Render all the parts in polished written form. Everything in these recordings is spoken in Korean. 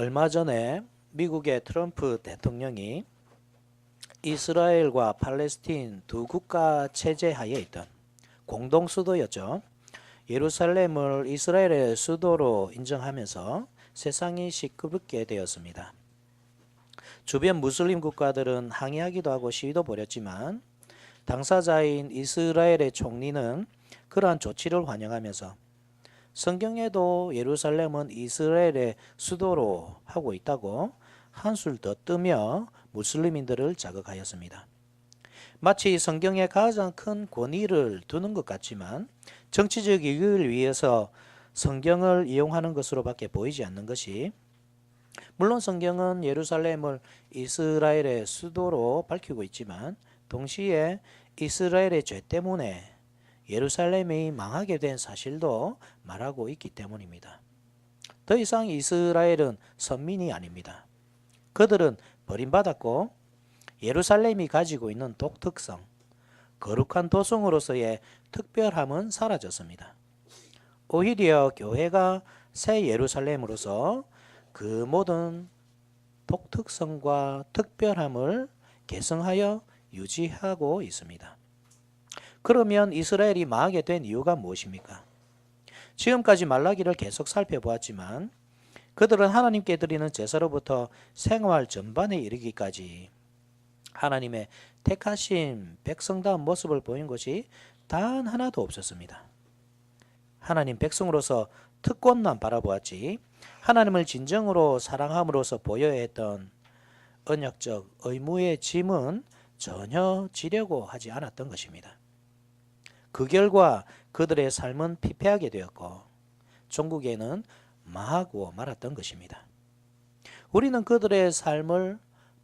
얼마 전에 미국의 트럼프 대통령이 이스라엘과 팔레스틴 두 국가 체제 하에 있던 공동 수도였죠. 예루살렘을 이스라엘의 수도로 인정하면서 세상이 시끄럽게 되었습니다. 주변 무슬림 국가들은 항의하기도 하고 시위도 벌였지만 당사자인 이스라엘의 총리는 그러한 조치를 환영하면서 성경에도 예루살렘은 이스라엘의 수도로 하고 있다고 한술 더 뜨며 무슬림인들을 자극하였습니다. 마치 성경에 가장 큰 권위를 두는 것 같지만 정치적 이익을 위해서 성경을 이용하는 것으로밖에 보이지 않는 것이, 물론 성경은 예루살렘을 이스라엘의 수도로 밝히고 있지만 동시에 이스라엘의 죄 때문에 예루살렘이 망하게 된 사실도 말하고 있기 때문입니다. 더 이상 이스라엘은 선민이 아닙니다. 그들은 버림받았고 예루살렘이 가지고 있는 독특성, 거룩한 도성으로서의 특별함은 사라졌습니다. 오히려 교회가 새 예루살렘으로서 그 모든 독특성과 특별함을 계승하여 유지하고 있습니다. 그러면 이스라엘이 망하게 된 이유가 무엇입니까? 지금까지 말라기를 계속 살펴보았지만 그들은 하나님께 드리는 제사로부터 생활 전반에 이르기까지 하나님의 택하신 백성다운 모습을 보인 것이 단 하나도 없었습니다. 하나님 백성으로서 특권만 바라보았지 하나님을 진정으로 사랑함으로써 보여야 했던 언약적 의무의 짐은 전혀 지려고 하지 않았던 것입니다. 그 결과 그들의 삶은 피폐하게 되었고 종국에는 망하고 말았던 것입니다. 우리는 그들의 삶을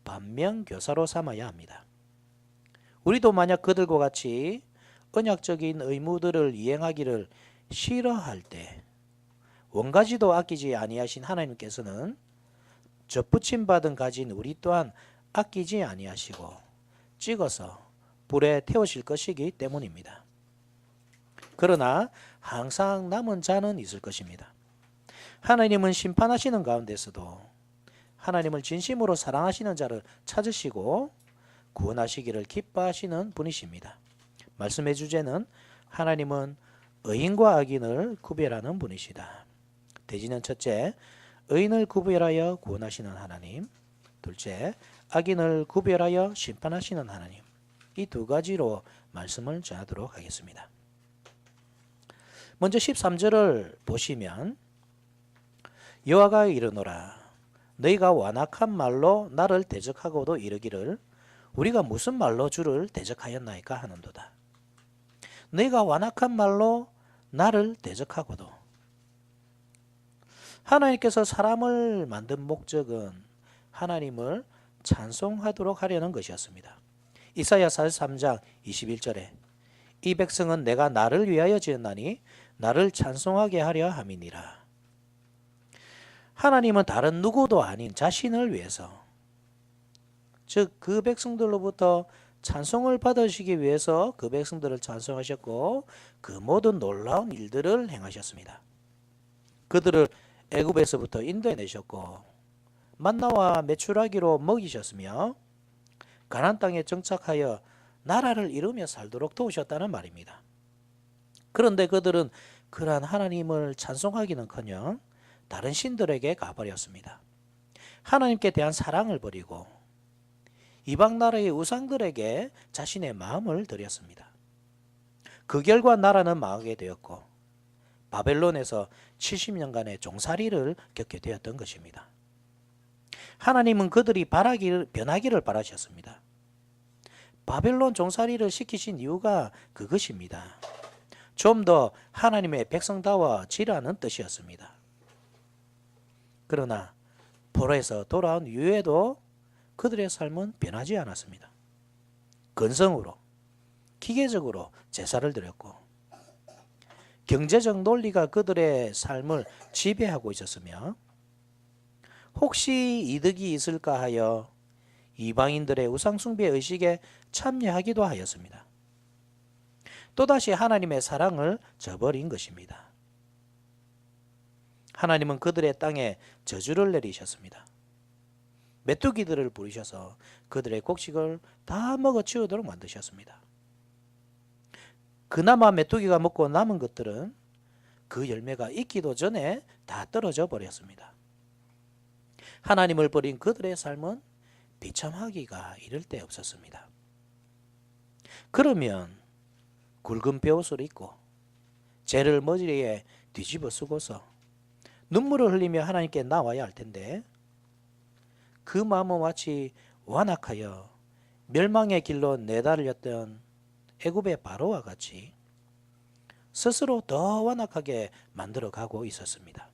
반면교사로 삼아야 합니다. 우리도 만약 그들과 같이 언약적인 의무들을 이행하기를 싫어할 때 원가지도 아끼지 아니하신 하나님께서는 접붙임 받은 가진 우리 또한 아끼지 아니하시고 찍어서 불에 태우실 것이기 때문입니다. 그러나 항상 남은 자는 있을 것입니다. 하나님은 심판하시는 가운데서도 하나님을 진심으로 사랑하시는 자를 찾으시고 구원하시기를 기뻐하시는 분이십니다. 말씀의 주제는 하나님은 의인과 악인을 구별하는 분이시다. 대지는 첫째, 의인을 구별하여 구원하시는 하나님. 둘째, 악인을 구별하여 심판하시는 하나님. 이 두 가지로 말씀을 전하도록 하겠습니다. 먼저 13절을 보시면 여호와가 이르노라 너희가 완악한 말로 나를 대적하고도 이르기를 우리가 무슨 말로 주를 대적하였나이까 하는도다. 너희가 완악한 말로 나를 대적하고도. 하나님께서 사람을 만든 목적은 하나님을 찬송하도록 하려는 것이었습니다. 이사야 43장 21절에 이 백성은 내가 나를 위하여 지었나니 나를 찬송하게 하려 함이니라. 하나님은 다른 누구도 아닌 자신을 위해서, 즉 그 백성들로부터 찬송을 받으시기 위해서 그 백성들을 찬송하셨고 그 모든 놀라운 일들을 행하셨습니다. 그들을 애굽에서부터 인도해내셨고 만나와 메추라기로 먹이셨으며 가나안 땅에 정착하여 나라를 이루며 살도록 도우셨다는 말입니다. 그런데 그들은 그러한 하나님을 찬송하기는커녕 다른 신들에게 가버렸습니다. 하나님께 대한 사랑을 버리고 이방 나라의 우상들에게 자신의 마음을 드렸습니다. 그 결과 나라는 망하게 되었고 바벨론에서 70년간의 종살이를 겪게 되었던 것입니다. 하나님은 그들이 변하기를 바라셨습니다. 바벨론 종살이를 시키신 이유가 그것입니다. 좀 더 하나님의 백성다워지라는 뜻이었습니다. 그러나 포로에서 돌아온 이후에도 그들의 삶은 변하지 않았습니다. 근성으로, 기계적으로 제사를 드렸고 경제적 논리가 그들의 삶을 지배하고 있었으며 혹시 이득이 있을까 하여 이방인들의 우상숭배 의식에 참여하기도 하였습니다. 또다시 하나님의 사랑을 저버린 것입니다. 하나님은 그들의 땅에 저주를 내리셨습니다. 메뚜기들을 부르셔서 그들의 곡식을 다 먹어치우도록 만드셨습니다. 그나마 메뚜기가 먹고 남은 것들은 그 열매가 익기도 전에 다 떨어져 버렸습니다. 하나님을 버린 그들의 삶은 비참하기가 이를 데 없었습니다. 그러면 굵은 베옷을 입고 죄를 머리에 뒤집어 쓰고서 눈물을 흘리며 하나님께 나와야 할 텐데 그 마음은 마치 완악하여 멸망의 길로 내달렸던 애굽의 바로와 같이 스스로 더 완악하게 만들어가고 있었습니다.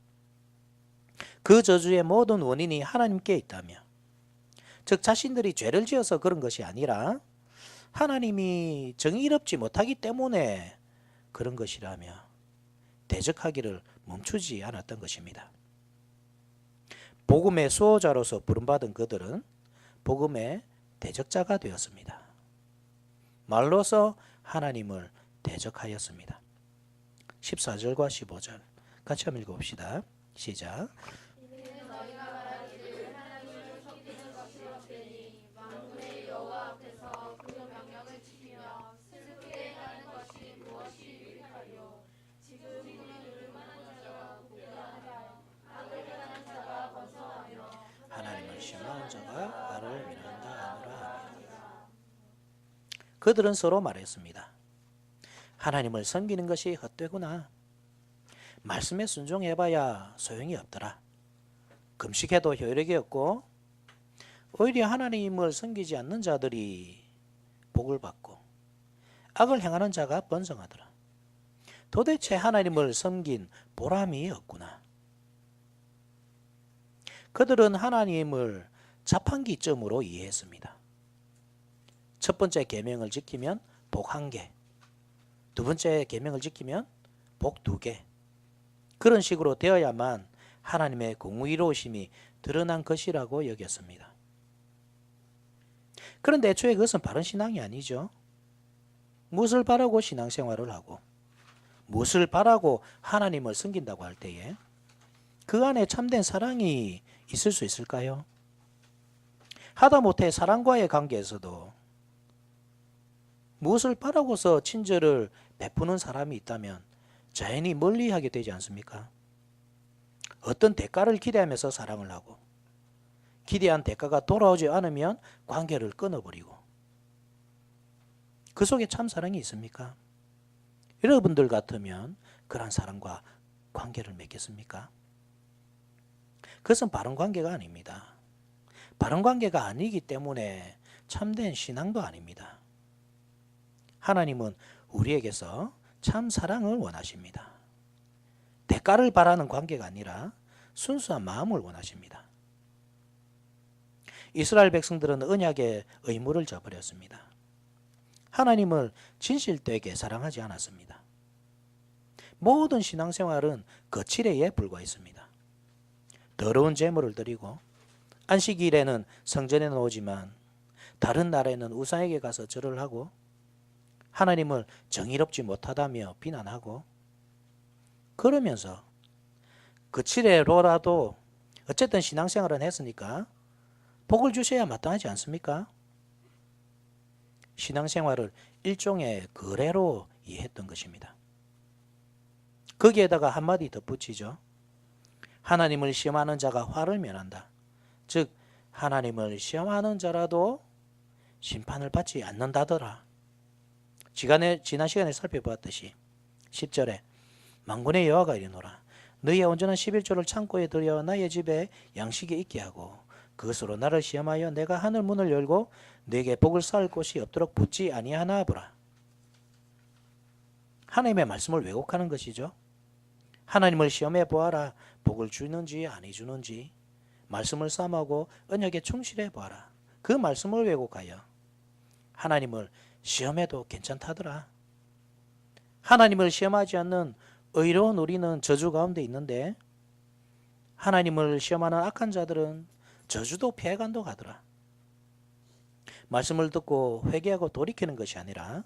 그 저주의 모든 원인이 하나님께 있다며, 즉 자신들이 죄를 지어서 그런 것이 아니라 하나님이 정의롭지 못하기 때문에 그런 것이라며 대적하기를 멈추지 않았던 것입니다. 복음의 수호자로서 부름받은 그들은 복음의 대적자가 되었습니다. 말로서 하나님을 대적하였습니다. 14절과 15절 같이 한번 읽어봅시다. 시작. 하나님을 시험하는 자가 나를 미련한다 하노라. 그들은 서로 말했습니다. 하나님을 섬기는 것이 헛되구나. 말씀에 순종해봐야 소용이 없더라. 금식해도 효력이 없고 오히려 하나님을 섬기지 않는 자들이 복을 받고 악을 행하는 자가 번성하더라. 도대체 하나님을 섬긴 보람이 없구나. 그들은 하나님을 자판기점으로 이해했습니다. 첫 번째 계명을 지키면 복 1개, 두 번째 계명을 지키면 복 2개. 그런 식으로 되어야만 하나님의 공의로우심이 드러난 것이라고 여겼습니다. 그런데 애초에 그것은 바른 신앙이 아니죠. 무엇을 바라고 신앙생활을 하고 무엇을 바라고 하나님을 섬긴다고 할 때에 그 안에 참된 사랑이 있을 수 있을까요? 하다못해 사랑과의 관계에서도 무엇을 바라고서 친절을 베푸는 사람이 있다면 자연히 멀리하게 되지 않습니까? 어떤 대가를 기대하면서 사랑을 하고 기대한 대가가 돌아오지 않으면 관계를 끊어버리고 그 속에 참 사랑이 있습니까? 여러분들 같으면 그런 사랑과 관계를 맺겠습니까? 그것은 바른 관계가 아닙니다. 바른 관계가 아니기 때문에 참된 신앙도 아닙니다. 하나님은 우리에게서 참 사랑을 원하십니다. 대가를 바라는 관계가 아니라 순수한 마음을 원하십니다. 이스라엘 백성들은 언약의 의무를 저버렸습니다. 하나님을 진실되게 사랑하지 않았습니다. 모든 신앙생활은 거칠애에 불과했습니다. 더러운 제물을 드리고 안식일에는 성전에 나오지만 다른 날에는 우상에게 가서 절을 하고 하나님을 정의롭지 못하다며 비난하고 그러면서 거칠애로라도 어쨌든 신앙생활은 했으니까 복을 주셔야 마땅하지 않습니까? 신앙생활을 일종의 거래로 이해했던 것입니다. 거기에다가 한마디 덧붙이죠. 하나님을 시험하는 자가 화를 면한다. 즉 하나님을 시험하는 자라도 심판을 받지 않는다더라. 지난 시간에 살펴보았듯이 10절에 만군의 여호와가 이르노라. 너희의 온전한 11조를 창고에 들여 나의 집에 양식이 있게 하고 그것으로 나를 시험하여 내가 하늘 문을 열고 너에게 복을 쌓을 곳이 없도록 붙지 아니하나 보라. 하나님의 말씀을 왜곡하는 것이죠. 하나님을 시험해 보아라. 복을 주는지 아니 주는지 말씀을 삼하고 언약에 충실해 보아라. 그 말씀을 왜곡하여 하나님을 시험해도 괜찮다더라. 하나님을 시험하지 않는 의로운 우리는 저주 가운데 있는데 하나님을 시험하는 악한 자들은 저주도 피해간다고 하더라. 말씀을 듣고 회개하고 돌이키는 것이 아니라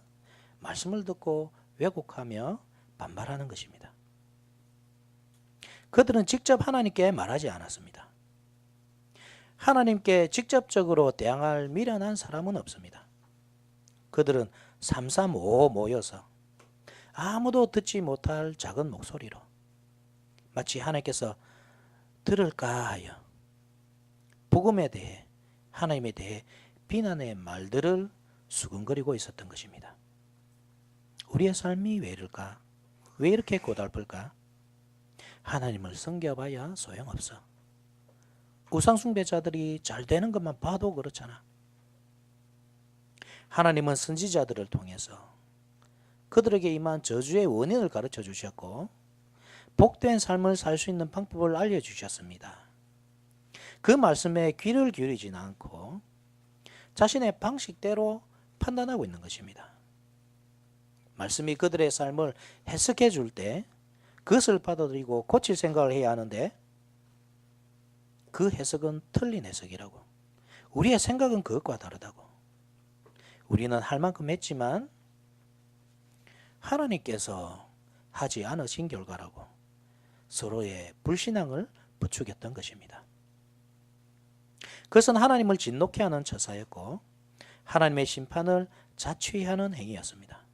말씀을 듣고 왜곡하며 반발하는 것입니다. 그들은 직접 하나님께 말하지 않았습니다. 하나님께 직접적으로 대항할 미련한 사람은 없습니다. 그들은 삼삼오오 모여서 아무도 듣지 못할 작은 목소리로 마치 하나님께서 들을까 하여 복음에 대해, 하나님에 대해 비난의 말들을 수근거리고 있었던 것입니다. 우리의 삶이 왜 이럴까? 왜 이렇게 고달플까? 하나님을 섬겨봐야 소용없어. 우상숭배자들이 잘 되는 것만 봐도 그렇잖아. 하나님은 선지자들을 통해서 그들에게 임한 저주의 원인을 가르쳐 주셨고 복된 삶을 살 수 있는 방법을 알려주셨습니다. 그 말씀에 귀를 기울이지는 않고 자신의 방식대로 판단하고 있는 것입니다. 말씀이 그들의 삶을 해석해 줄 때 그것을 받아들이고 고칠 생각을 해야 하는데 그 해석은 틀린 해석이라고. 우리의 생각은 그것과 다르다고. 우리는 할 만큼 했지만 하나님께서 하지 않으신 결과라고 서로의 불신앙을 부추겼던 것입니다. 그것은 하나님을 진노케 하는 처사였고 하나님의 심판을 자취하는 행위였습니다.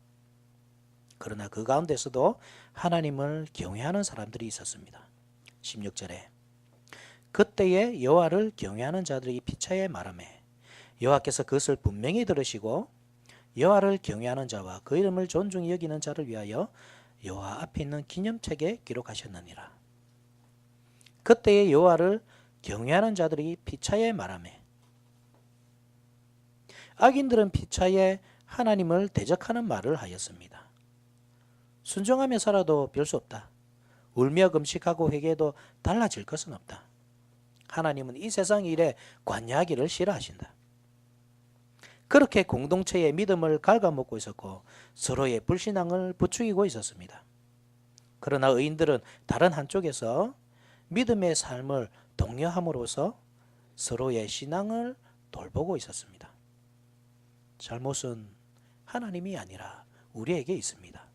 그러나 그 가운데서도 하나님을 경외하는 사람들이 있었습니다. 16절에 그때에 여호와를 경외하는 자들이 피차에 말하매 여호와께서 그것을 분명히 들으시고 여호와를 경외하는 자와 그 이름을 존중히 여기는 자를 위하여 여호와 앞에 있는 기념책에 기록하셨느니라. 그때에 여호와를 경외하는 자들이 피차에 말하매 악인들은 피차에 하나님을 대적하는 말을 하였습니다. 순종하며 살아도 별 수 없다. 울며 금식하고 회개해도 달라질 것은 없다. 하나님은 이 세상 일에 관여하기를 싫어하신다. 그렇게 공동체의 믿음을 갉아먹고 있었고 서로의 불신앙을 부추기고 있었습니다. 그러나 의인들은 다른 한쪽에서 믿음의 삶을 독려함으로써 서로의 신앙을 돌보고 있었습니다. 잘못은 하나님이 아니라 우리에게 있습니다.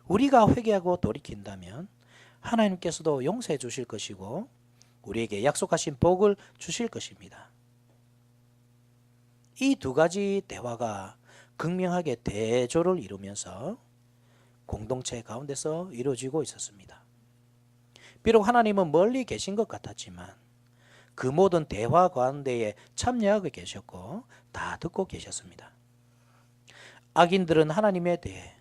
우리가 회개하고 돌이킨다면 하나님께서도 용서해 주실 것이고 우리에게 약속하신 복을 주실 것입니다. 이 두 가지 대화가 극명하게 대조를 이루면서 공동체 가운데서 이루어지고 있었습니다. 비록 하나님은 멀리 계신 것 같았지만 그 모든 대화 가운데에 참여하고 계셨고 다 듣고 계셨습니다. 악인들은 하나님에 대해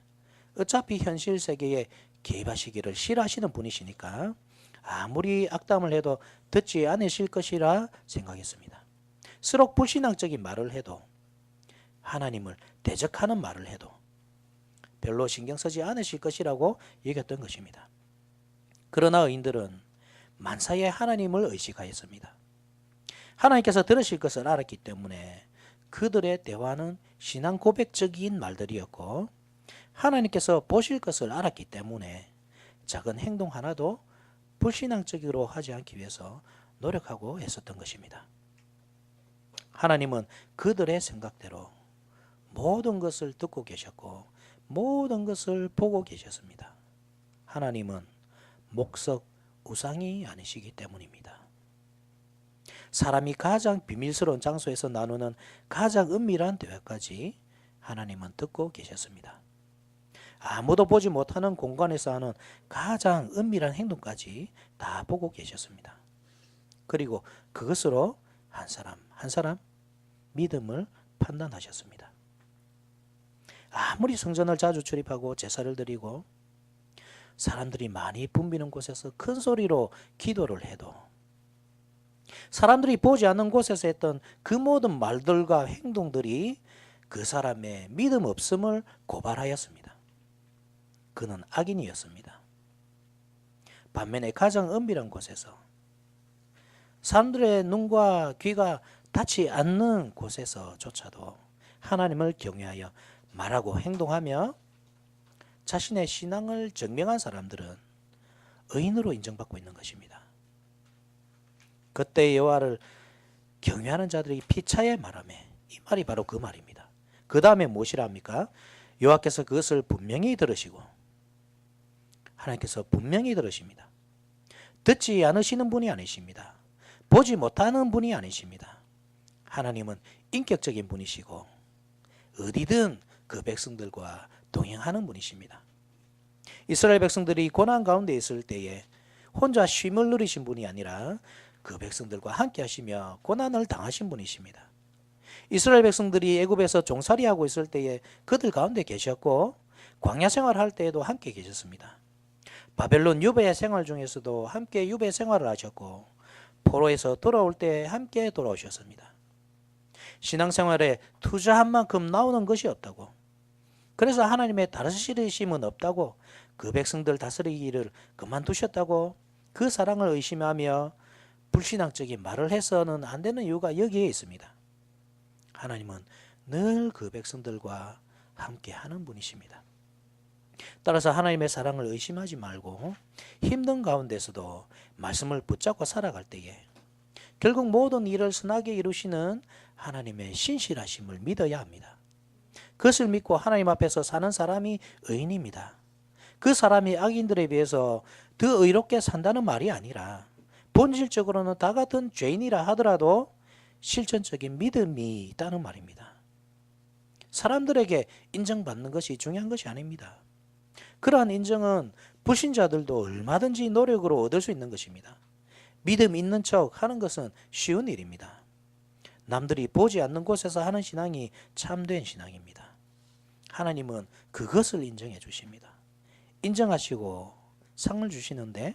어차피 현실 세계에 개입하시기를 싫어하시는 분이시니까 아무리 악담을 해도 듣지 않으실 것이라 생각했습니다. 서로 불신앙적인 말을 해도 하나님을 대적하는 말을 해도 별로 신경 쓰지 않으실 것이라고 여겼던 것입니다. 그러나 의인들은 만사에 하나님을 의식하였습니다. 하나님께서 들으실 것을 알았기 때문에 그들의 대화는 신앙 고백적인 말들이었고 하나님께서 보실 것을 알았기 때문에 작은 행동 하나도 불신앙적으로 하지 않기 위해서 노력하고 애썼던 것입니다. 하나님은 그들의 생각대로 모든 것을 듣고 계셨고 모든 것을 보고 계셨습니다. 하나님은 목석 우상이 아니시기 때문입니다. 사람이 가장 비밀스러운 장소에서 나누는 가장 은밀한 대화까지 하나님은 듣고 계셨습니다. 아무도 보지 못하는 공간에서 하는 가장 은밀한 행동까지 다 보고 계셨습니다. 그리고 그것으로 한 사람 한 사람 믿음을 판단하셨습니다. 아무리 성전을 자주 출입하고 제사를 드리고 사람들이 많이 붐비는 곳에서 큰 소리로 기도를 해도 사람들이 보지 않는 곳에서 했던 그 모든 말들과 행동들이 그 사람의 믿음 없음을 고발하였습니다. 그는 악인이었습니다. 반면에 가장 은밀한 곳에서 사람들의 눈과 귀가 닿지 않는 곳에서조차도 하나님을 경외하여 말하고 행동하며 자신의 신앙을 증명한 사람들은 의인으로 인정받고 있는 것입니다. 그때 여호와를 경외하는 자들이 피차에 말하며 이 말이 바로 그 말입니다. 그 다음에 무엇이라 합니까? 여호와께서 그것을 분명히 들으시고 하나님께서 분명히 들으십니다. 듣지 않으시는 분이 아니십니다. 보지 못하는 분이 아니십니다. 하나님은 인격적인 분이시고 어디든 그 백성들과 동행하는 분이십니다. 이스라엘 백성들이 고난 가운데 있을 때에 혼자 쉼을 누리신 분이 아니라 그 백성들과 함께 하시며 고난을 당하신 분이십니다. 이스라엘 백성들이 애굽에서 종살이하고 있을 때에 그들 가운데 계셨고 광야 생활할 때에도 함께 계셨습니다. 바벨론 유배 생활 중에서도 함께 유배 생활을 하셨고 포로에서 돌아올 때 함께 돌아오셨습니다. 신앙생활에 투자한 만큼 나오는 것이 없다고, 그래서 하나님의 다스리심은 없다고, 그 백성들 다스리기를 그만두셨다고 그 사랑을 의심하며 불신앙적인 말을 해서는 안 되는 이유가 여기에 있습니다. 하나님은 늘 그 백성들과 함께 하는 분이십니다. 따라서 하나님의 사랑을 의심하지 말고 힘든 가운데서도 말씀을 붙잡고 살아갈 때에 결국 모든 일을 선하게 이루시는 하나님의 신실하심을 믿어야 합니다. 그것을 믿고 하나님 앞에서 사는 사람이 의인입니다. 그 사람이 악인들에 비해서 더 의롭게 산다는 말이 아니라 본질적으로는 다 같은 죄인이라 하더라도 실천적인 믿음이 있다는 말입니다. 사람들에게 인정받는 것이 중요한 것이 아닙니다. 그러한 인정은 불신자들도 얼마든지 노력으로 얻을 수 있는 것입니다. 믿음 있는 척 하는 것은 쉬운 일입니다. 남들이 보지 않는 곳에서 하는 신앙이 참된 신앙입니다. 하나님은 그것을 인정해 주십니다. 인정하시고 상을 주시는데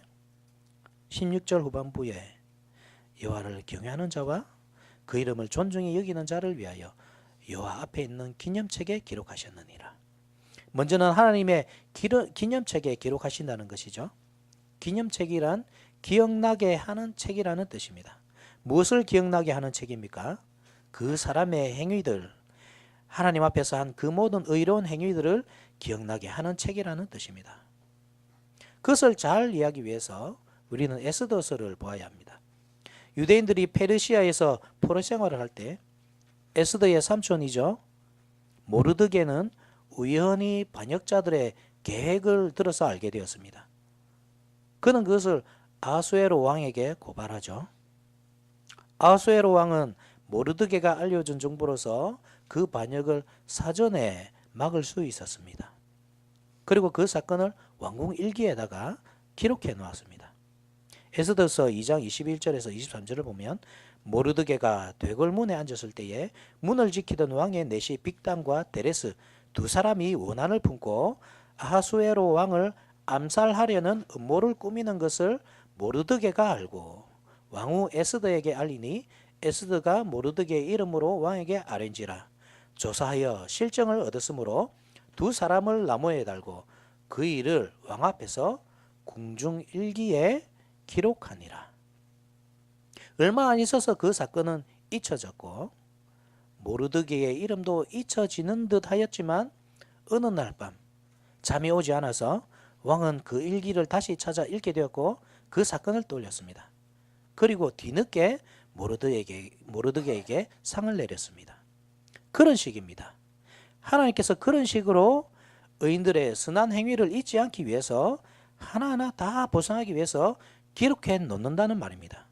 16절 후반부에 여호와를 경외하는 자와 그 이름을 존중히 여기는 자를 위하여 여호와 앞에 있는 기념책에 기록하셨느니라. 먼저는 하나님의 기념책에 기록하신다는 것이죠. 기념책이란 기억나게 하는 책이라는 뜻입니다. 무엇을 기억나게 하는 책입니까? 그 사람의 행위들, 하나님 앞에서 한 그 모든 의로운 행위들을 기억나게 하는 책이라는 뜻입니다. 그것을 잘 이해하기 위해서 우리는 에스더서를 보아야 합니다. 유대인들이 페르시아에서 포로 생활을 할 때 에스더의 삼촌이죠, 모르드게는 우연히 반역자들의 계획을 들어서 알게 되었습니다. 그는 그것을 아하수에로 왕에게 고발하죠. 아하수에로 왕은 모르드게가 알려준 정보로서 그 반역을 사전에 막을 수 있었습니다. 그리고 그 사건을 왕궁 일기에다가 기록해 놓았습니다. 에스더서 2장 21절에서 23절을 보면 모르드게가 되골문에 앉았을 때에 문을 지키던 왕의 내시 빅단과 데레스 두 사람이 원한을 품고 아하수에로 왕을 암살하려는 음모를 꾸미는 것을 모르드게가 알고 왕후 에스더에게 알리니 에스더가 모르드게의 이름으로 왕에게 아뢰니라. 조사하여 실정을 얻었으므로 두 사람을 나무에 달고 그 일을 왕 앞에서 궁중일기에 기록하니라. 얼마 안 있어서 그 사건은 잊혀졌고 모르드게의 이름도 잊혀지는 듯 하였지만 어느 날 밤 잠이 오지 않아서 왕은 그 일기를 다시 찾아 읽게 되었고 그 사건을 떠올렸습니다. 그리고 뒤늦게 모르드게에게 상을 내렸습니다. 그런 식입니다. 하나님께서 그런 식으로 의인들의 선한 행위를 잊지 않기 위해서 하나하나 다 보상하기 위해서 기록해 놓는다는 말입니다.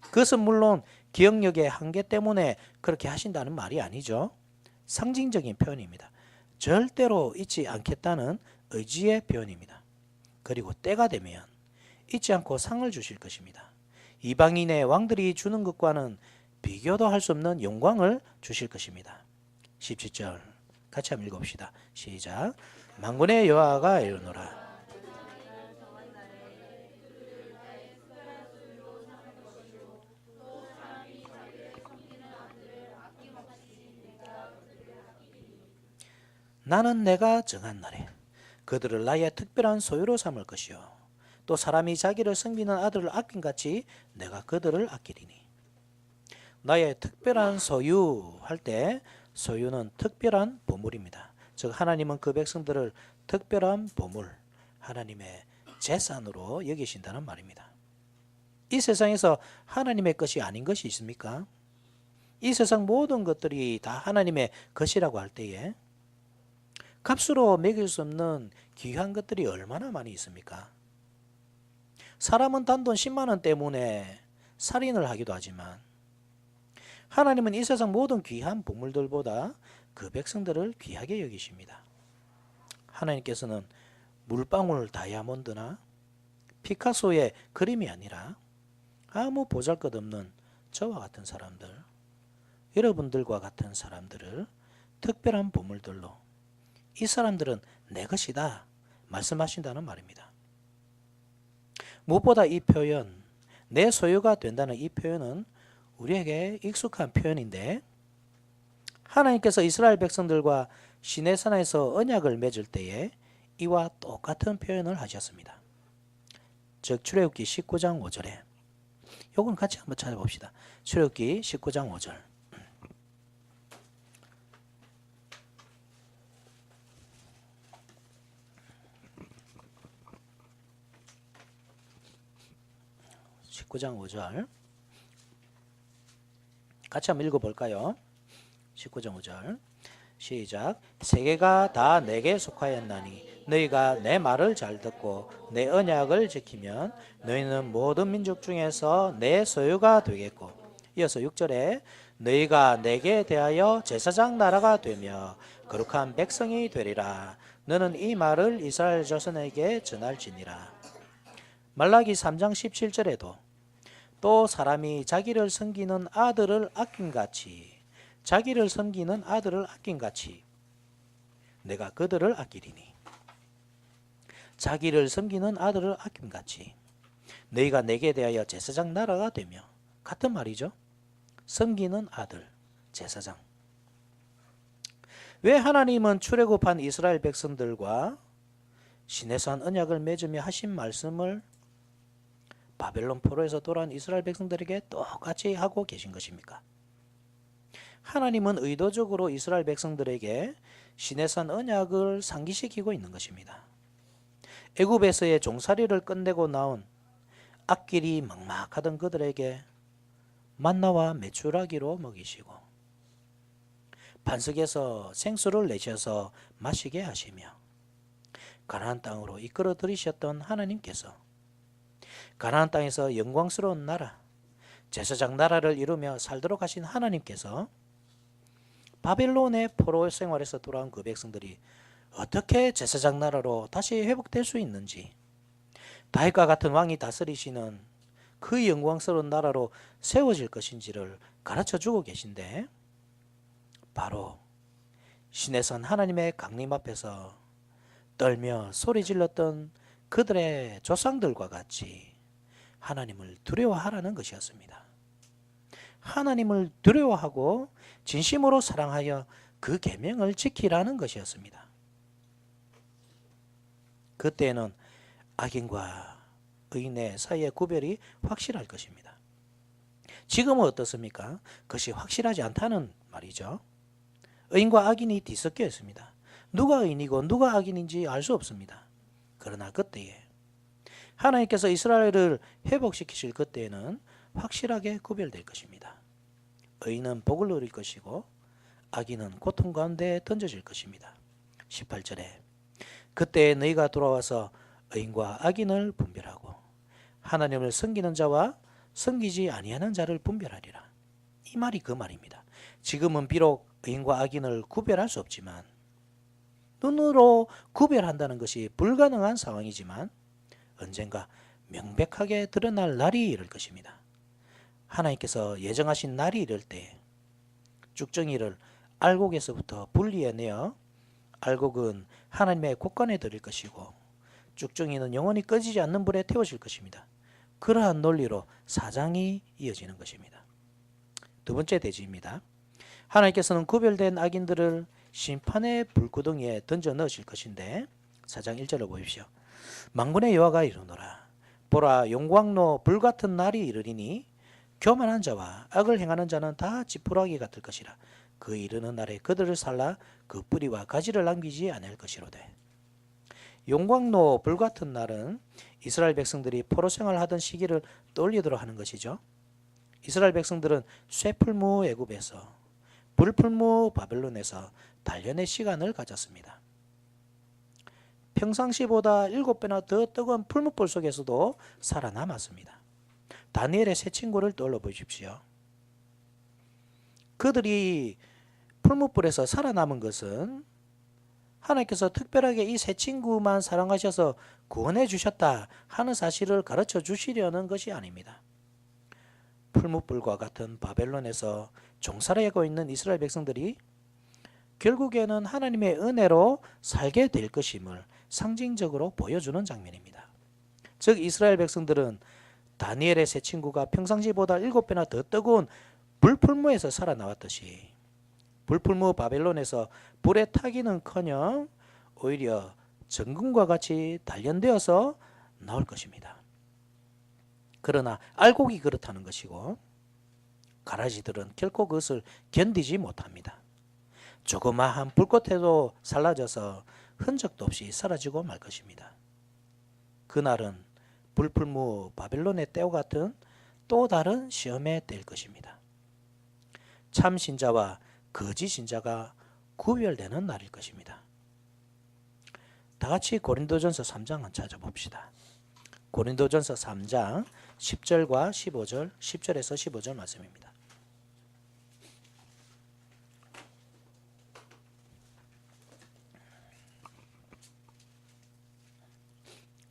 그것은 물론 기억력의 한계 때문에 그렇게 하신다는 말이 아니죠. 상징적인 표현입니다. 절대로 잊지 않겠다는 의지의 표현입니다. 그리고 때가 되면 잊지 않고 상을 주실 것입니다. 이방인의 왕들이 주는 것과는 비교도 할 수 없는 영광을 주실 것입니다. 17절 같이 한번 읽어봅시다. 시작. 만군의 여호와가 이르노라. 나는 내가 정한 날에 그들을 나의 특별한 소유로 삼을 것이요 또 사람이 자기를 섬기는 아들을 아낌같이 내가 그들을 아끼리니. 나의 특별한 소유 할 때 소유는 특별한 보물입니다. 즉 하나님은 그 백성들을 특별한 보물, 하나님의 재산으로 여기신다는 말입니다. 이 세상에서 하나님의 것이 아닌 것이 있습니까? 이 세상 모든 것들이 다 하나님의 것이라고 할 때에 값으로 매길 수 없는 귀한 것들이 얼마나 많이 있습니까? 사람은 단돈 10만 원 때문에 살인을 하기도 하지만 하나님은 이 세상 모든 귀한 보물들보다 그 백성들을 귀하게 여기십니다. 하나님께서는 물방울 다이아몬드나 피카소의 그림이 아니라 아무 보잘것없는 저와 같은 사람들, 여러분들과 같은 사람들을 특별한 보물들로 이 사람들은 내 것이다 말씀하신다는 말입니다. 무엇보다 이 표현, 내 소유가 된다는 이 표현은 우리에게 익숙한 표현인데 하나님께서 이스라엘 백성들과 시내산에서 언약을 맺을 때에 이와 똑같은 표현을 하셨습니다. 즉 출애굽기 19장 5절에 요건 같이 한번 찾아봅시다. 출애굽기 19장 5절. 같이 한번 읽어볼까요? 19장 5절 시작. 세계가 다 내게 속하였나니 너희가 내 말을 잘 듣고 내 언약을 지키면 너희는 모든 민족 중에서 내 소유가 되겠고, 이어서 6절에 너희가 내게 대하여 제사장 나라가 되며 거룩한 백성이 되리라. 너는 이 말을 이스라엘 자손에게 전할지니라. 말라기 3장 17절에도 또 사람이 자기를 섬기는 아들을 아낌같이 자기를 섬기는 아들을 아낌같이 내가 그들을 아끼리니. 자기를 섬기는 아들을 아낌같이 너희가 내게 대하여 제사장 나라가 되며, 같은 말이죠. 섬기는 아들, 제사장. 왜 하나님은 출애굽한 이스라엘 백성들과 시내산 언약을 맺으며 하신 말씀을 바벨론 포로에서 돌아온 이스라엘 백성들에게 똑같이 하고 계신 것입니까? 하나님은 의도적으로 이스라엘 백성들에게 시내산 언약을 상기시키고 있는 것입니다. 애굽에서의 종살이를 끝내고 나온 앞길이 막막하던 그들에게 만나와 메추라기로 먹이시고 반석에서 생수를 내셔서 마시게 하시며 가나안 땅으로 이끌어 들이셨던 하나님께서 가나안 땅에서 영광스러운 나라, 제사장 나라를 이루며 살도록 하신 하나님께서 바벨론의 포로 생활에서 돌아온 그 백성들이 어떻게 제사장 나라로 다시 회복될 수 있는지, 다윗과 같은 왕이 다스리시는 그 영광스러운 나라로 세워질 것인지를 가르쳐 주고 계신데, 바로 시내산 하나님의 강림 앞에서 떨며 소리 질렀던 그들의 조상들과 같이 하나님을 두려워하라는 것이었습니다. 하나님을 두려워하고 진심으로 사랑하여 그 계명을 지키라는 것이었습니다. 그때는 악인과 의인의 사이의 구별이 확실할 것입니다. 지금은 어떻습니까? 그것이 확실하지 않다는 말이죠. 의인과 악인이 뒤섞여 있습니다. 누가 의인이고 누가 악인인지 알 수 없습니다. 그러나 그때에 하나님께서 이스라엘을 회복시키실 그때에는 확실하게 구별될 것입니다. 의인은 복을 누릴 것이고 악인은 고통 가운데 던져질 것입니다. 18절에 그때 너희가 돌아와서 의인과 악인을 분별하고 하나님을 섬기는 자와 섬기지 아니하는 자를 분별하리라. 이 말이 그 말입니다. 지금은 비록 의인과 악인을 구별할 수 없지만, 눈으로 구별한다는 것이 불가능한 상황이지만 언젠가 명백하게 드러날 날이 이를 것입니다. 하나님께서 예정하신 날이 이를 때 쭉정이를 알곡에서부터 분리해내어 알곡은 하나님의 곳간에 드릴 것이고 쭉정이는 영원히 꺼지지 않는 불에 태워질 것입니다. 그러한 논리로 사장이 이어지는 것입니다. 두 번째 대지입니다. 하나님께서는 구별된 악인들을 심판의 불구덩이에 던져 넣으실 것인데 4장 1절을 보십시오. 만군의 여호와가 이르노라. 보라, 용광로 불같은 날이 이르리니 교만한 자와 악을 행하는 자는 다 지푸라기 같을 것이라. 그 이르는 날에 그들을 살라 그 뿌리와 가지를 남기지 않을 것이로되. 용광로 불같은 날은 이스라엘 백성들이 포로 생활하던 시기를 떠올리도록 하는 것이죠. 이스라엘 백성들은 쇠풀무 애굽에서 불풀무 바벨론에서 단련의 시간을 가졌습니다. 평상시보다 7배나 더 뜨거운 풀무불 속에서도 살아남았습니다. 다니엘의 세 친구를 떠올려 보십시오. 그들이 풀무불에서 살아남은 것은 하나님께서 특별하게 이 세 친구만 사랑하셔서 구원해 주셨다 하는 사실을 가르쳐 주시려는 것이 아닙니다. 풀무불과 같은 바벨론에서 종살이하고 있는 이스라엘 백성들이 결국에는 하나님의 은혜로 살게 될 것임을 상징적으로 보여주는 장면입니다. 즉 이스라엘 백성들은 다니엘의 세 친구가 평상시보다 7배나 더 뜨거운 불풀무에서 살아나왔듯이 불풀무 바벨론에서 불에 타기는커녕 오히려 정금과 같이 단련되어서 나올 것입니다. 그러나 알곡이 그렇다는 것이고 가라지들은 결코 그것을 견디지 못합니다. 조그마한 불꽃에도 살라져서 흔적도 없이 사라지고 말 것입니다. 그날은 불풀무 바벨론의 때와 같은 또 다른 시험의 때일 것입니다. 참 신자와 거짓 신자가 구별되는 날일 것입니다. 다 같이 고린도전서 3장을 찾아봅시다. 고린도전서 3장 10절과 15절, 10절에서 15절 말씀입니다.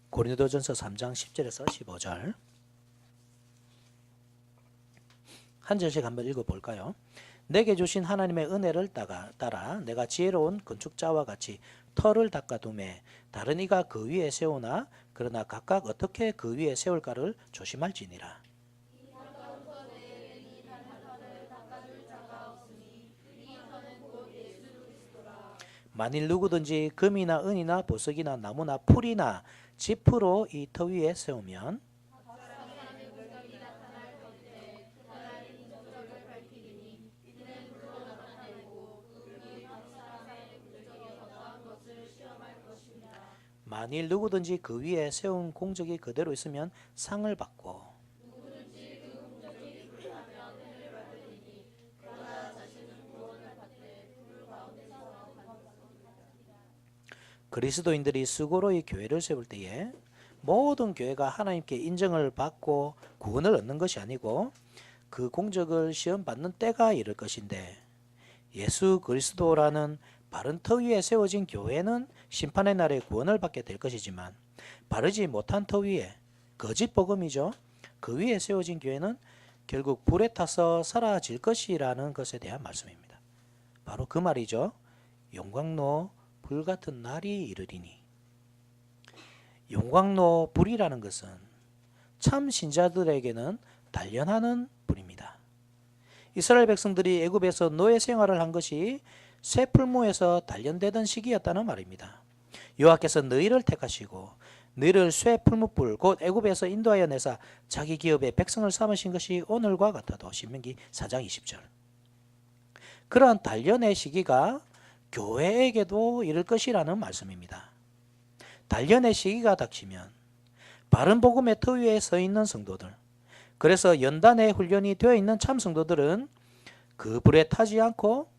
고린도전서 3장 10절에서 15절 한 절씩 한번 읽어볼까요? 내게 주신 하나님의 은혜를 따라 내가 지혜로운 건축자와 같이 터를 닦아두매 다른 이가 그 위에 세우나 그러나 각각 어떻게 그 위에 세울까를 조심할지니라. 만일 누구든지 금이나 은이나 보석이나 나무나 풀이나 지프로 이 터 위에 세우면 만일 누구든지 그 위에 세운 공적이 그대로 있으면 상을 받고 그리스도인들이 수고로이 교회를 세울 때에 모든 교회가 하나님께 인정을 받고 구원을 얻는 것이 아니고 그 공적을 시험받는 때가 이를 것인데 예수 그리스도라는 바른 터 위에 세워진 교회는 심판의 날에 구원을 받게 될 것이지만 바르지 못한 터 위에 거짓 복음이죠. 그 위에 세워진 교회는 결국 불에 타서 사라질 것이라는 것에 대한 말씀입니다. 바로 그 말이죠. 용광로 불같은 날이 이르리니. 용광로 불이라는 것은 참 신자들에게는 단련하는 불입니다. 이스라엘 백성들이 애굽에서 노예 생활을 한 것이 새 풀무에서 단련되던 시기였다는 말입니다. 여호와께서 너희를 택하시고 너희를 새 풀무불 곧 애굽에서 인도하여 내사 자기 기업의 백성을 삼으신 것이 오늘과 같아도 신명기 4장 20절. 그러한 단련의 시기가 교회에게도 이를 것이라는 말씀입니다. 단련의 시기가 닥치면 바른 복음의 터 위에 서 있는 성도들, 그래서 연단의 훈련이 되어 있는 참 성도들은 그 불에 타지 않고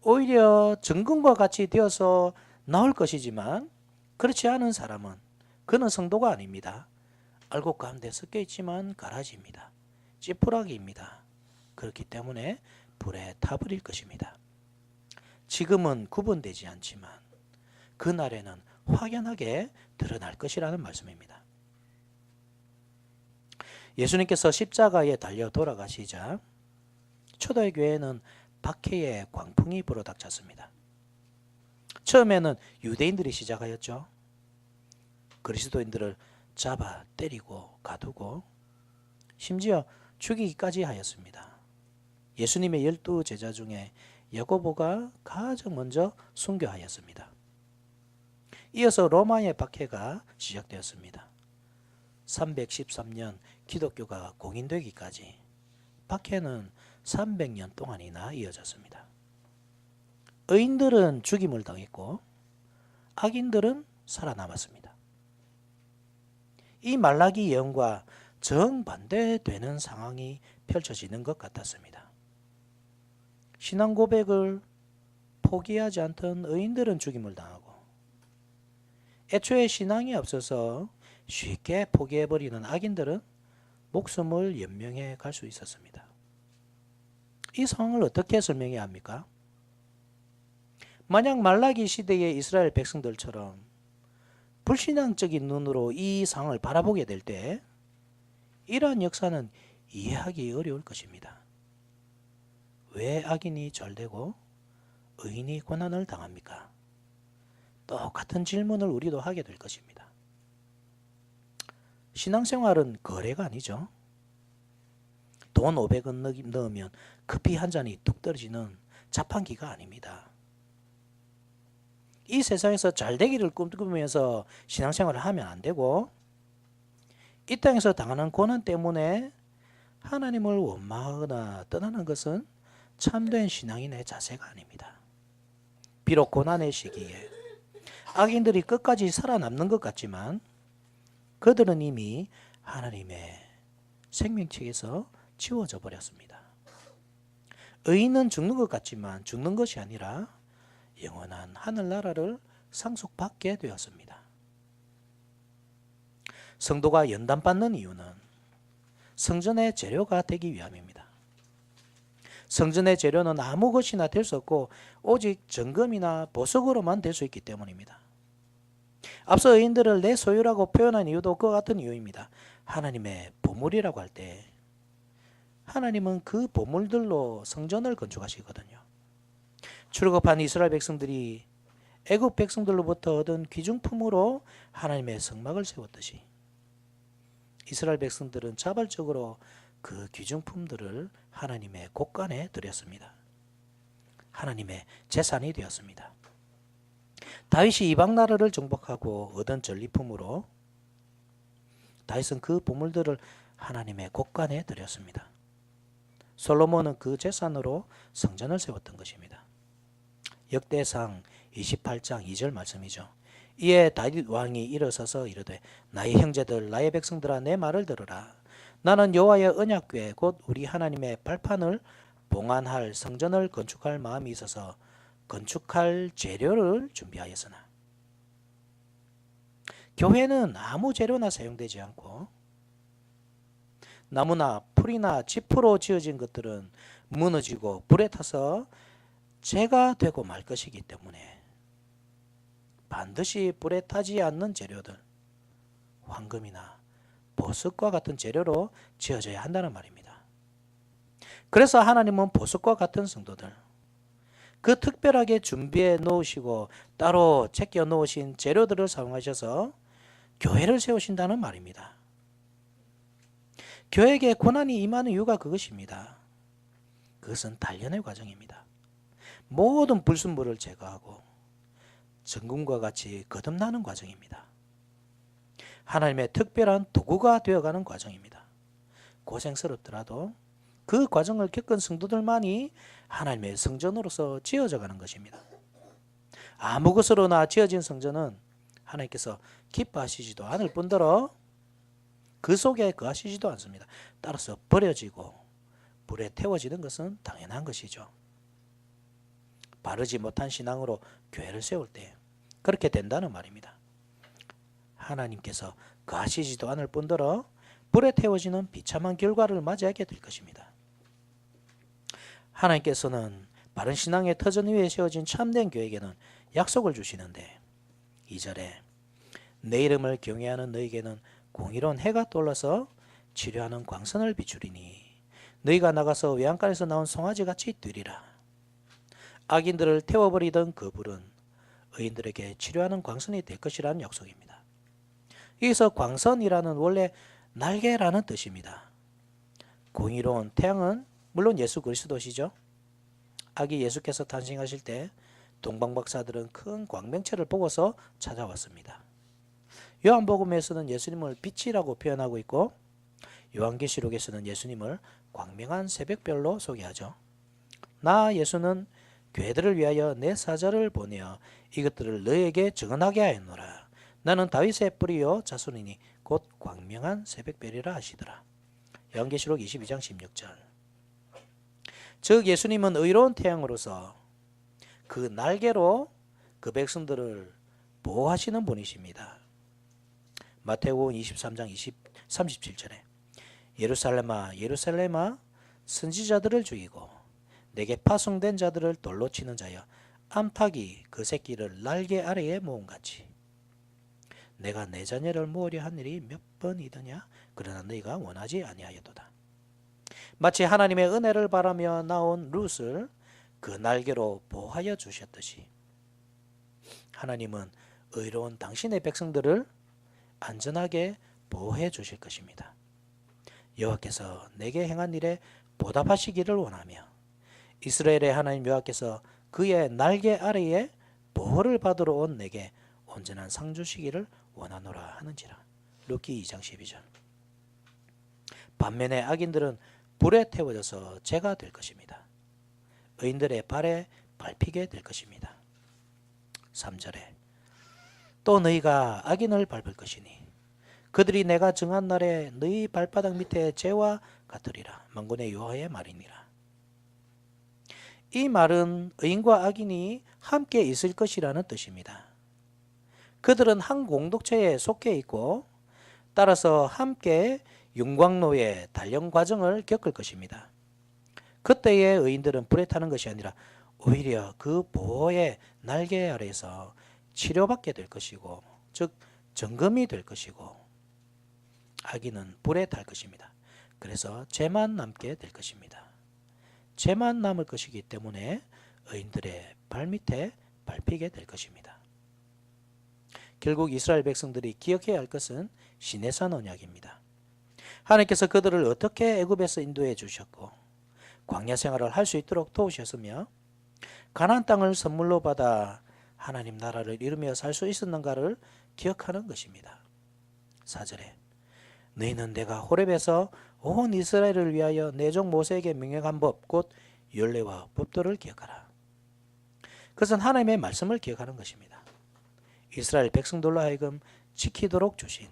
오히려 정금과 같이 되어서 나올 것이지만 그렇지 않은 사람은 그는 성도가 아닙니다. 알곡 가운데 섞여 있지만 가라지입니다. 찌푸라기입니다. 그렇기 때문에 불에 타버릴 것입니다. 지금은 구분되지 않지만 그날에는 확연하게 드러날 것이라는 말씀입니다. 예수님께서 십자가에 달려 돌아가시자 초대 교회는 박해의 광풍이 불어닥쳤습니다. 처음에는 유대인들이 시작하였죠. 그리스도인들을 잡아 때리고 가두고 심지어 죽이기까지 하였습니다. 예수님의 12제자 중에 야고보가 가장 먼저 순교하였습니다. 이어서 로마의 박해가 시작되었습니다. 313년 기독교가 공인되기까지 박해는 300년 동안이나 이어졌습니다. 의인들은 죽임을 당했고 악인들은 살아남았습니다. 이 말라기 예언과 정반대되는 상황이 펼쳐지는 것 같았습니다. 신앙 고백을 포기하지 않던 의인들은 죽임을 당하고 애초에 신앙이 없어서 쉽게 포기해버리는 악인들은 목숨을 연명해 갈 수 있었습니다. 이 상황을 어떻게 설명해야 합니까? 만약 말라기 시대의 이스라엘 백성들처럼 불신앙적인 눈으로 이 상황을 바라보게 될 때 이러한 역사는 이해하기 어려울 것입니다. 왜 악인이 잘되고 의인이 고난을 당합니까? 똑같은 질문을 우리도 하게 될 것입니다. 신앙생활은 거래가 아니죠. 돈 500원 넣으면 커피 한 잔이 뚝 떨어지는 자판기가 아닙니다. 이 세상에서 잘되기를 꿈꾸면서 신앙생활을 하면 안 되고 이 땅에서 당하는 고난 때문에 하나님을 원망하거나 떠나는 것은 참된 신앙인의 자세가 아닙니다. 비록 고난의 시기에 악인들이 끝까지 살아남는 것 같지만 그들은 이미 하나님의 생명책에서 지워져 버렸습니다. 의인은 죽는 것 같지만 죽는 것이 아니라 영원한 하늘나라를 상속받게 되었습니다. 성도가 연단받는 이유는 성전의 재료가 되기 위함입니다. 성전의 재료는 아무 것이나 될 수 없고 오직 정금이나 보석으로만 될 수 있기 때문입니다. 앞서 의인들을 내 소유라고 표현한 이유도 그와 같은 이유입니다. 하나님의 보물이라고 할 때 하나님은 그 보물들로 성전을 건축하시거든요. 출애굽한 이스라엘 백성들이 애굽 백성들로부터 얻은 귀중품으로 하나님의 성막을 세웠듯이 이스라엘 백성들은 자발적으로 그 귀중품들을 하나님의 곳간에 드렸습니다. 하나님의 재산이 되었습니다. 다윗이 이방 나라를 정복하고 얻은 전리품으로 다윗은 그 보물들을 하나님의 곳간에 드렸습니다. 솔로몬은 그 재산으로 성전을 세웠던 것입니다. 역대상 28장 2절 말씀이죠. 이에 다윗 왕이 일어서서 이르되 나의 형제들 나의 백성들아 내 말을 들으라. 나는 여호와의 언약궤 곧 우리 하나님의 발판을 봉안할 성전을 건축할 마음이 있어서 건축할 재료를 준비하였으나 교회는 아무 재료나 사용되지 않고 나무나 풀이나 지프로 지어진 것들은 무너지고 불에 타서 재가 되고 말 것이기 때문에 반드시 불에 타지 않는 재료들, 황금이나 보석과 같은 재료로 지어져야 한다는 말입니다. 그래서 하나님은 보석과 같은 성도들, 그 특별하게 준비해 놓으시고 따로 제껴 놓으신 재료들을 사용하셔서 교회를 세우신다는 말입니다. 교회에게 고난이 임하는 이유가 그것입니다. 그것은 단련의 과정입니다. 모든 불순물을 제거하고 정금과 같이 거듭나는 과정입니다. 하나님의 특별한 도구가 되어가는 과정입니다. 고생스럽더라도 그 과정을 겪은 성도들만이 하나님의 성전으로서 지어져가는 것입니다. 아무 것으로나 지어진 성전은 하나님께서 기뻐하시지도 않을 뿐더러 그 속에 거하시지도 않습니다. 따라서 버려지고 불에 태워지는 것은 당연한 것이죠. 바르지 못한 신앙으로 교회를 세울 때 그렇게 된다는 말입니다. 하나님께서 거하시지도 않을 뿐더러 불에 태워지는 비참한 결과를 맞이하게 될 것입니다. 하나님께서는 바른 신앙의 터전 위에 세워진 참된 교회에게는 약속을 주시는데 2절에 내 이름을 경외하는 너에게는 공의로운 해가 떠올라서 치료하는 광선을 비추리니 너희가 나가서 외양간에서 나온 송아지같이 뛰리라. 악인들을 태워버리던 그 불은 의인들에게 치료하는 광선이 될 것이라는 약속입니다. 여기서 광선이라는 원래 날개라는 뜻입니다. 공의로운 태양은 물론 예수 그리스도시죠. 아기 예수께서 탄생하실 때 동방박사들은 큰 광명체를 보고서 찾아왔습니다. 요한복음에서는 예수님을 빛이라고 표현하고 있고 요한계시록에서는 예수님을 광명한 새벽별로 소개하죠. 나 예수는 교회들을 위하여 내 사자를 보내어 이것들을 너에게 증언하게 하였노라. 나는 다윗의 뿌리요 자손이니 곧 광명한 새벽별이라 하시더라. 요한계시록 22장 16절. 즉 예수님은 의로운 태양으로서 그 날개로 그 백성들을 보호하시는 분이십니다. 마태복음 23장 37절에 예루살렘아 예루살렘아 선지자들을 죽이고 내게 파송된 자들을 돌로 치는 자여 암탉이 그 새끼를 날개 아래에 모음같이 내가 내 자녀를 모으려 한 일이 몇 번이더냐 그러나 너희가 원하지 아니하였도다. 마치 하나님의 은혜를 바라며 나온 룻을 그 날개로 보호하여 주셨듯이 하나님은 의로운 당신의 백성들을 안전하게 보호해 주실 것입니다. 여호와께서 내게 행한 일에 보답하시기를 원하며 이스라엘의 하나님 여호와께서 그의 날개 아래에 보호를 받으러 온 내게 온전한 상 주시기를 원하노라 하는지라. 룻기 2장 12절. 반면에 악인들은 불에 태워져서 재가 될 것입니다. 의인들의 발에 밟히게 될 것입니다. 3절에 또 너희가 악인을 밟을 것이니 그들이 내가 정한 날에 너희 발바닥 밑에 재와 같으리라. 만군의 여호와의 말이니라. 이 말은 의인과 악인이 함께 있을 것이라는 뜻입니다. 그들은 한 공동체에 속해 있고 따라서 함께 윤곽로의 단련 과정을 겪을 것입니다. 그때의 의인들은 불에 타는 것이 아니라 오히려 그 보호의 날개 아래에서 치료받게 될 것이고 즉 정금이 될 것이고 악인은 불에 탈 것입니다. 그래서 죄만 남게 될 것입니다. 죄만 남을 것이기 때문에 의인들의 발밑에 밟히게 될 것입니다. 결국 이스라엘 백성들이 기억해야 할 것은 시내산 언약입니다. 하나님께서 그들을 어떻게 애굽에서 인도해 주셨고 광야 생활을 할 수 있도록 도우셨으며 가나안 땅을 선물로 받아 하나님 나라를 이루며 살 수 있었는가를 기억하는 것입니다. 4절에 너희는 내가 호렙에서 온 이스라엘을 위하여 내 종 모세에게 명령한 법 곧 율례와 법도를 기억하라. 그것은 하나님의 말씀을 기억하는 것입니다. 이스라엘 백성들로 하여금 지키도록 주신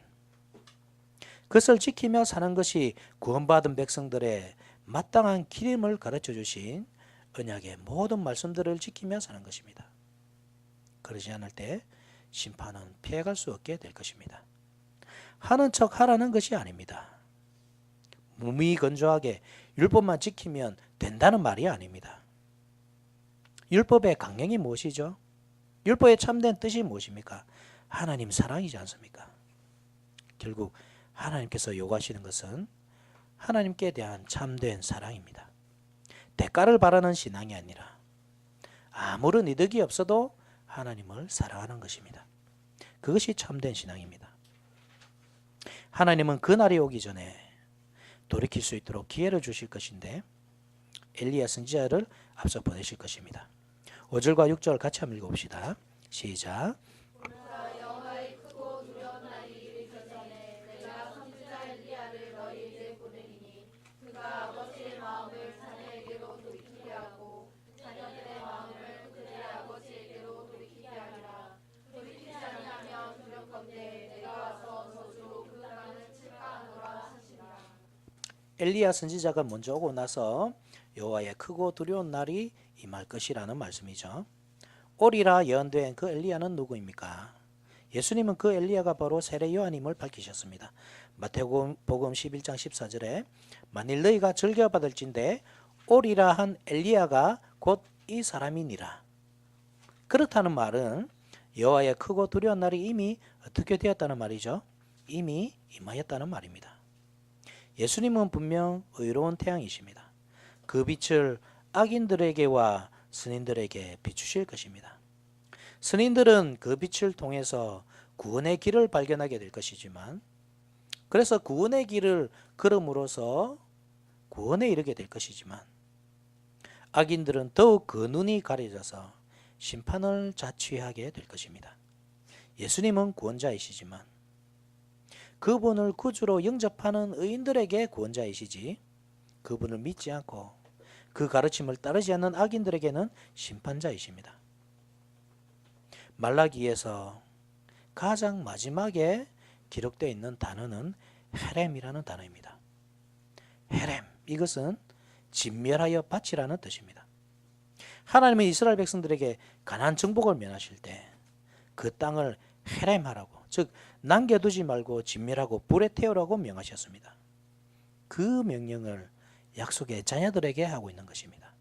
그것을 지키며 사는 것이 구원받은 백성들의 마땅한 길임을 가르쳐 주신 언약의 모든 말씀들을 지키며 사는 것입니다. 그러지 않을 때 심판은 피해갈 수 없게 될 것입니다. 하는 척 하라는 것이 아닙니다. 무미건조하게 율법만 지키면 된다는 말이 아닙니다. 율법의 강령이 무엇이죠? 율법의 참된 뜻이 무엇입니까? 하나님 사랑이지 않습니까? 결국 하나님께서 요구하시는 것은 하나님께 대한 참된 사랑입니다. 대가를 바라는 신앙이 아니라 아무런 이득이 없어도 하나님을 사랑하는 것입니다. 그것이 참된 신앙입니다. 하나님은 그 날이 오기 전에 돌이킬 수 있도록 기회를 주실 것인데 엘리야 선지자를 앞서 보내실 것입니다. 5절과 6절 같이 한번 읽어봅시다. 시작. 엘리야 선지자가 먼저 오고 나서 여호와의 크고 두려운 날이 임할 것이라는 말씀이죠. 오리라 예언된 그 엘리야는 누구입니까? 예수님은 그 엘리야가 바로 세례 요한임을 밝히셨습니다. 마태복음 11장 14절에 만일 너희가 즐겨받을진대 오리라 한 엘리야가 곧 이 사람이니라. 그렇다는 말은 여호와의 크고 두려운 날이 이미 어떻게 되었다는 말이죠? 이미 임하였다는 말입니다. 예수님은 분명 의로운 태양이십니다. 그 빛을 악인들에게와 선인들에게 비추실 것입니다. 선인들은 그 빛을 통해서 구원의 길을 발견하게 될 것이지만 그래서 구원의 길을 걸음으로써 구원에 이르게 될 것이지만 악인들은 더욱 그 눈이 가려져서 심판을 자취하게 될 것입니다. 예수님은 구원자이시지만 그분을 구주로 영접하는 의인들에게 구원자이시지 그분을 믿지 않고 그 가르침을 따르지 않는 악인들에게는 심판자이십니다. 말라기에서 가장 마지막에 기록되어 있는 단어는 헤렘이라는 단어입니다. 헤렘, 이것은 진멸하여 바치라는 뜻입니다. 하나님은 이스라엘 백성들에게 가나안 정복을 면하실 때 그 땅을 헤렘하라고, 즉 남겨두지 말고 진멸하고 불에 태우라고 명하셨습니다. 그 명령을 약속의 자녀들에게 하고 있는 것입니다.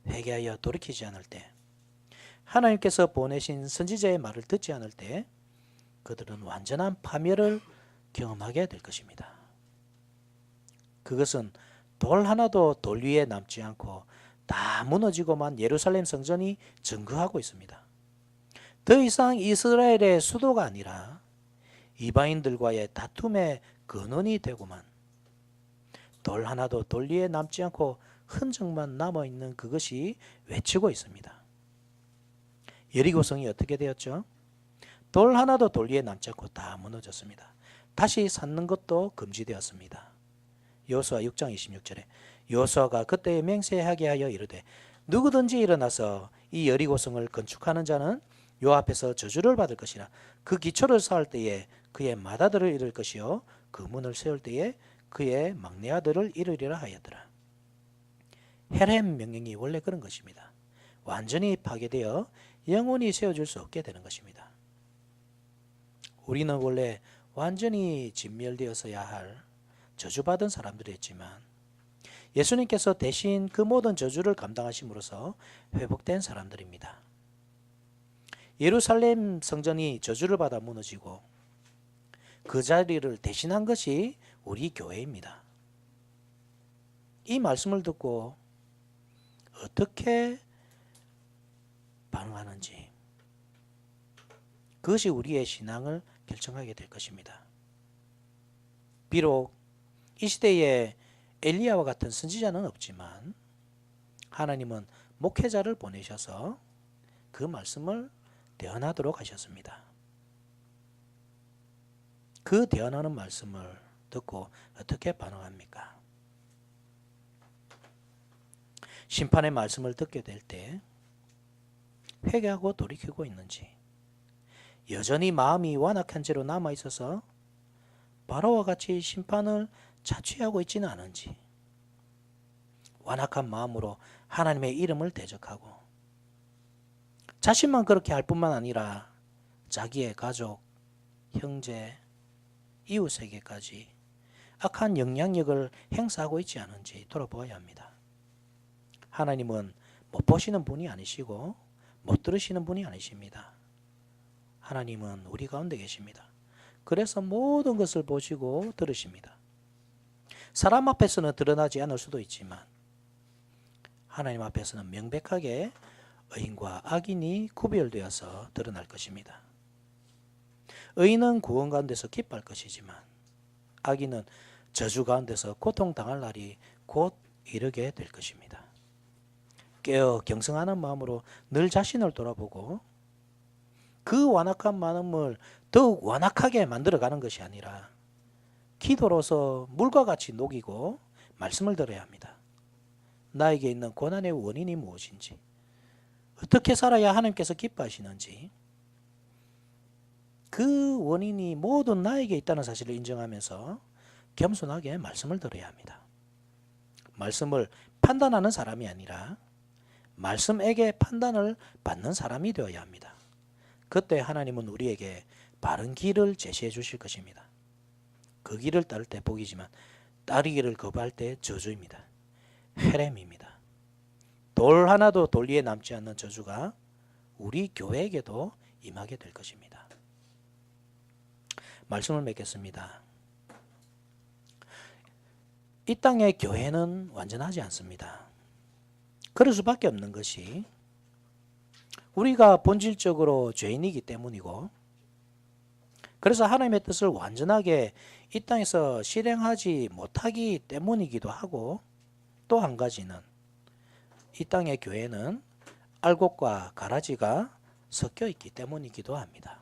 회개하여 돌이키지 않을 때, 하나님께서 보내신 선지자의 말을 듣지 않을 때 그들은 완전한 파멸을 경험하게 될 것입니다. 그것은 돌 하나도 돌 위에 남지 않고 다 무너지고만 예루살렘 성전이 증거하고 있습니다. 더 이상 이스라엘의 수도가 아니라 이방인들과의 다툼의 근원이 되고만, 돌 하나도 돌 위에 남지 않고 흔적만 남아있는 그것이 외치고 있습니다. 여리고성이 어떻게 되었죠? 돌 하나도 돌 위에 남지 않고 다 무너졌습니다. 다시 쌓는 것도 금지되었습니다. 여호수아 6장 26절에 여호수아가 그때에 맹세하게 하여 이르되 누구든지 일어나서 이 여리고성을 건축하는 자는 요 앞에서 저주를 받을 것이라. 그 기초를 쌓을 때에 그의 맏아들을 잃을 것이요 그 문을 세울 때에 그의 막내 아들을 잃으리라 하였더라. 헤렘 명령이 원래 그런 것입니다. 완전히 파괴되어 영원히 세워질 수 없게 되는 것입니다. 우리는 원래 완전히 진멸되어서야 할 저주받은 사람들이었지만 예수님께서 대신 그 모든 저주를 감당하심으로써 회복된 사람들입니다. 예루살렘 성전이 저주를 받아 무너지고 그 자리를 대신한 것이 우리 교회입니다. 이 말씀을 듣고 어떻게 반응하는지, 그것이 우리의 신앙을 결정하게 될 것입니다. 비록 이 시대에 엘리야와 같은 선지자는 없지만 하나님은 목회자를 보내셔서 그 말씀을 대언하도록 하셨습니다. 그 대언하는 말씀을 듣고 어떻게 반응합니까? 심판의 말씀을 듣게 될 때 회개하고 돌이키고 있는지, 여전히 마음이 완악한 채로 남아있어서 바로와 같이 심판을 자취하고 있지는 않은지, 완악한 마음으로 하나님의 이름을 대적하고 자신만 그렇게 할 뿐만 아니라 자기의 가족, 형제, 이웃에게까지 악한 영향력을 행사하고 있지 않은지 돌아보아야 합니다. 하나님은 못 보시는 분이 아니시고 못 들으시는 분이 아니십니다. 하나님은 우리 가운데 계십니다. 그래서 모든 것을 보시고 들으십니다. 사람 앞에서는 드러나지 않을 수도 있지만 하나님 앞에서는 명백하게 의인과 악인이 구별되어서 드러날 것입니다. 의인은 구원 가운데서 기뻐할 것이지만 악인은 저주 가운데서 고통당할 날이 곧 이르게 될 것입니다. 깨어 경성하는 마음으로 늘 자신을 돌아보고 그 완악한 마음을 더욱 완악하게 만들어가는 것이 아니라 기도로서 물과 같이 녹이고 말씀을 들어야 합니다. 나에게 있는 고난의 원인이 무엇인지, 어떻게 살아야 하나님께서 기뻐하시는지, 그 원인이 모두 나에게 있다는 사실을 인정하면서 겸손하게 말씀을 들어야 합니다. 말씀을 판단하는 사람이 아니라 말씀에게 판단을 받는 사람이 되어야 합니다. 그때 하나님은 우리에게 바른 길을 제시해 주실 것입니다. 그 길을 따를 때 복이지만 따르기를 거부할 때 저주입니다. 헤렘입니다. 돌 하나도 돌 위에 남지 않는 저주가 우리 교회에게도 임하게 될 것입니다. 말씀을 맺겠습니다. 이 땅의 교회는 완전하지 않습니다. 그럴 수밖에 없는 것이 우리가 본질적으로 죄인이기 때문이고, 그래서 하나님의 뜻을 완전하게 이 땅에서 실행하지 못하기 때문이기도 하고, 또 한 가지는 이 땅의 교회는 알곡과 가라지가 섞여 있기 때문이기도 합니다.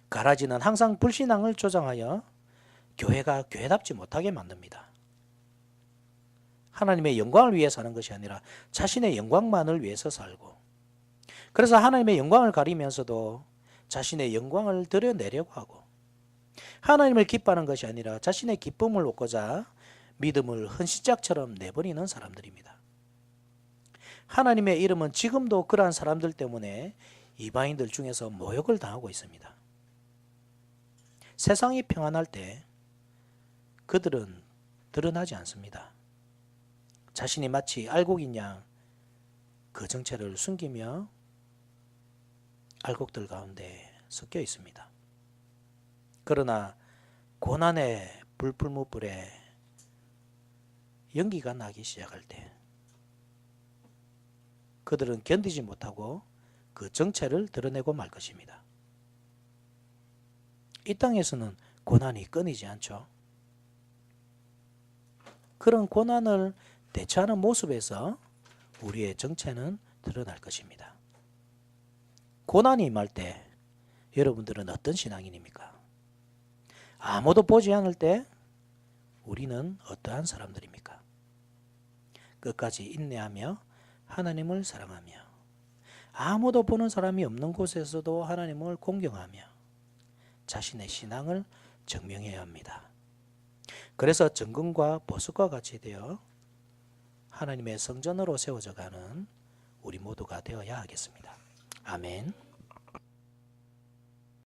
가라지는 항상 불신앙을 조장하여 교회가 교회답지 못하게 만듭니다. 하나님의 영광을 위해 사는 것이 아니라 자신의 영광만을 위해서 살고, 그래서 하나님의 영광을 가리면서도 자신의 영광을 드러내려고 하고, 하나님을 기뻐하는 것이 아니라 자신의 기쁨을 얻고자 믿음을 헌신짝처럼 내버리는 사람들입니다. 하나님의 이름은 지금도 그러한 사람들 때문에 이방인들 중에서 모욕을 당하고 있습니다. 세상이 평안할 때 그들은 드러나지 않습니다. 자신이 마치 알곡인 양 그 정체를 숨기며 알곡들 가운데 섞여 있습니다. 그러나 고난의 불불무불에 연기가 나기 시작할 때 그들은 견디지 못하고 그 정체를 드러내고 말 것입니다. 이 땅에서는 고난이 끊이지 않죠. 그런 고난을 대처하는 모습에서 우리의 정체는 드러날 것입니다. 고난이 임할 때 여러분들은 어떤 신앙인입니까? 아무도 보지 않을 때 우리는 어떠한 사람들입니까? 끝까지 인내하며 하나님을 사랑하며 아무도 보는 사람이 없는 곳에서도 하나님을 공경하며 자신의 신앙을 증명해야 합니다. 그래서 정금과 보석과 같이 되어 하나님의 성전으로 세워져 가는 우리 모두가 되어야 하겠습니다. 아멘.